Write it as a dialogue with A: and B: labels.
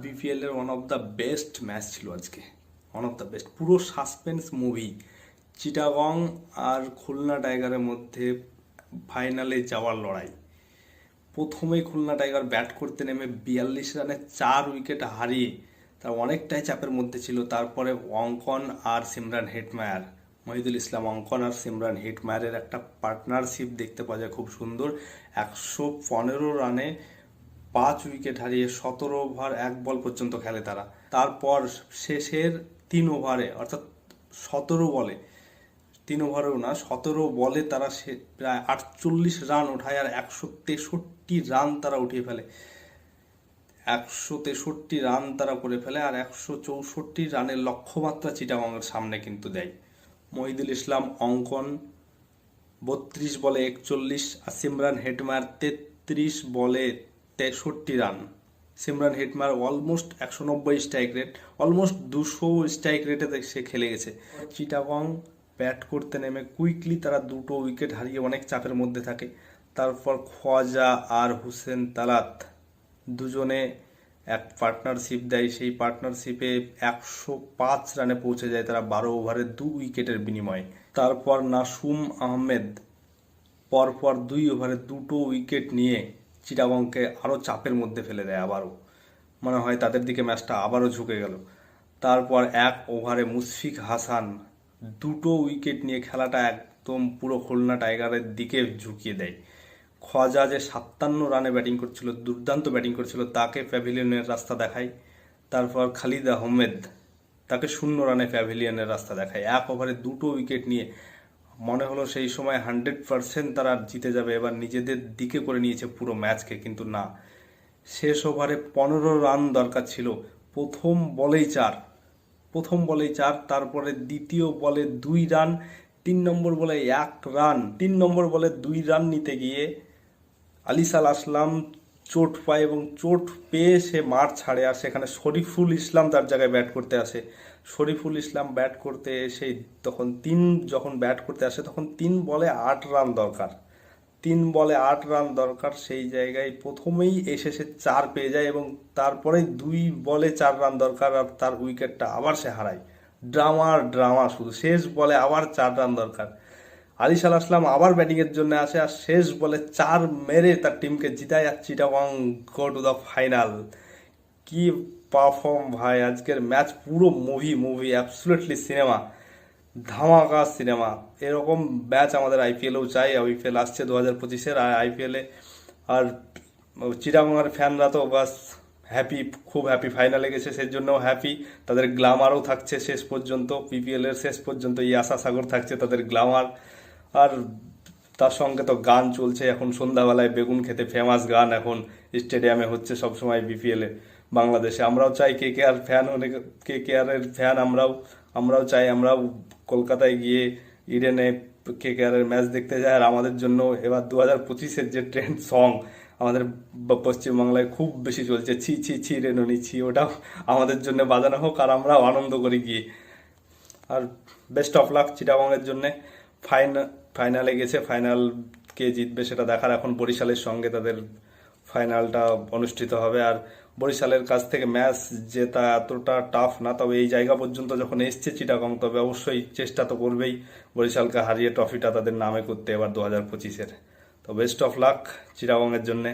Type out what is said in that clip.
A: BPL এর one of the best match ছিল আজকে। ওয়ান অফ দ্য বেস্ট, পুরো সাসপেন্স মুভি। চিটাগং আর খুলনা টাইগারের মধ্যে ফাইনালে যাওয়ার লড়াই। প্রথমেই খুলনা টাইগার ব্যাট করতে নেমে 42 রানে 4 উইকেট হারিয়ে তারা অনেকটাই চাপের মধ্যে ছিল। তারপরে অঙ্কন আর সিমরান হেটমায়ার, মহিদুল ইসলাম অঙ্কন আর সিমরান হেটমায়ারের একটা পার্টনারশিপ দেখতে পাওয়া যায় খুব সুন্দর। 115 রানে 5 উইকেট হারিয়ে 17 ওভার 1 বল পর্যন্ত খেলে তারা। তারপর শেষের 3 ওভারে, অর্থাৎ 17 বলে, 3 ওভারেও না 17 বলে তারা প্রায় 48 রান ওঠায় আর 163 রান তারা উঠিয়ে ফেলে। 163 রান তারা করে ফেলে আর 164 রানের লক্ষ্যমাত্রা চিটাগংয়ের সামনে কিন্তু দেয়। মহিদুল ইসলাম অঙ্কন 32 বলে 41 আর সিমরান হেটমায়ার 33 বলে 63 run. Simran Hetmyer almost 190 strike rate, almost 200 strike রেটে সে খেলে গেছে। চিটাগং ব্যাট করতে নেমে কুইকলি তারা 2টো উইকেট হারিয়ে অনেক চাপের মধ্যে থাকে। তারপর খোয়াজা আর হুসেন তালাত দুজনে এক পার্টনারশিপ দেয়। সেই পার্টনারশিপে 105 রানে পৌঁছে যায় তারা 12 ওভারে 2 উইকেটের বিনিময়ে। তারপর নাসুম আহমেদ পরপর 2 ওভারে 2টো উইকেট নিয়ে চিটাগংকে আরও চাপের মধ্যে ফেলে দেয়। আবারও মনে হয় তাদের দিকে ম্যাচটা আবারও ঝুঁকে গেল। তারপর 1 ওভারে মুশফিক হাসান 2টো উইকেট নিয়ে খেলাটা একদম পুরো খুলনা টাইগারের দিকে ঝুঁকিয়ে দেয়। খোয়াজা যে 57 রানে ব্যাটিং করছিল, দুর্দান্ত ব্যাটিং করছিল, তাকে প্যাভিলিয়নের রাস্তা দেখায়। তারপর খালিদ আহমেদ তাকে 0 রানে প্যাভিলিয়নের রাস্তা দেখায়। 1 ওভারে 2টো উইকেট নিয়ে মনে হলো সেই সময় 100% তারা জিতে যাবে, এবার নিজেদের দিকে করে নিয়েছে পুরো ম্যাচকে, কিন্তু না। শেষ ওভারে 15 রান দরকার ছিল, প্রথম বলেই 4, তারপরে দ্বিতীয় বলে 2 রান, 3 নম্বর বলে 1 রান, 3 নম্বর বলে 2 রান নিতে গিয়ে আলিসাল আসলাম চোট পায় এবং চোট পেয়ে সে মাঠ ছাড়ে। আর সেখানে শরীফুল ইসলাম তার জায়গায় ব্যাট করতে আসে। শরীফুল ইসলাম ব্যাট করতে এসে যখন ব্যাট করতে আসে তখন 3 বলে 8 রান দরকার। 3 বলে 8 রান দরকার, সেই জায়গায় প্রথমেই এসে সে 4 পেয়ে যায় এবং তারপরে 2 বলে 4 রান দরকার আর তার উইকেটটা আবার সে হারায়। ড্রামা শুধু, শেষ বলে আবার 4 রান দরকার। আলিসাল আসলাম আবার ব্যাটিংয়ের জন্য আসে আর শেষ বলে 4 মেরে তার টিমকে জিতায় আর Chittagong go to the final. কি পারফর্ম ভাই! আজকের ম্যাচ পুরো মুভি, অ্যাবসলিউটলি সিনেমা, ধামাকা সিনেমা। এরকম ম্যাচ আমাদের আইপিএলেও চাই। আইপিএল আসছে 2025-এর আইপিএলে। আর চিটাগংয়ের ফ্যানরা তো বাস হ্যাপি, খুব হ্যাপি, ফাইনালে গেছে সেই জন্যও হ্যাপি। তাদের গ্ল্যামারও থাকছে শেষ পর্যন্ত, পিপিএলের শেষ পর্যন্ত এই আশা সাগর থাকছে তাদের গ্ল্যামার। আর তার সঙ্গে তো গান চলছে এখন সন্ধ্যাবেলায়, বেগুন খেতে ফেমাস গান এখন স্টেডিয়ামে হচ্ছে সবসময় বিপিএলে বাংলাদেশে। আমরাও চাই কেকেআর ফ্যান, অনেক কেকেআরের ফ্যান আমরাও চাই আমরাও কলকাতায় গিয়ে ইডেনে কেকেআরের ম্যাচ দেখতে যাই। আর আমাদের জন্য এবার 2025-এর যে ট্রেন্ড সং আমাদের পশ্চিমবাংলায় খুব বেশি চলছে, ছি ছি ছি রে ননি ছি, ওটাও আমাদের জন্য বাজানো হোক আর আমরাও আনন্দ করি গিয়ে। আর বেস্ট অফ লাক চিটাগংয়ের জন্যে। ফাইনালে গেছে, ফাইনাল কে জিতবে সেটা দেখার। এখন বরিশালের সঙ্গে তাদের ফাইনালটা অনুষ্ঠিত হবে। আর বরিশালের কাছ থেকে ম্যাচ জেতা এতটা টাফ না, তবে এই জায়গা পর্যন্ত যখন এসছে চিটাগং তবে অবশ্যই চেষ্টা তো করবেই বরিশালকে হারিয়ে ট্রফিটা তাদের নামে করতে এবার 2025-এর। তো বেস্ট অফ লাক চিটাগংয়ের জন্যে।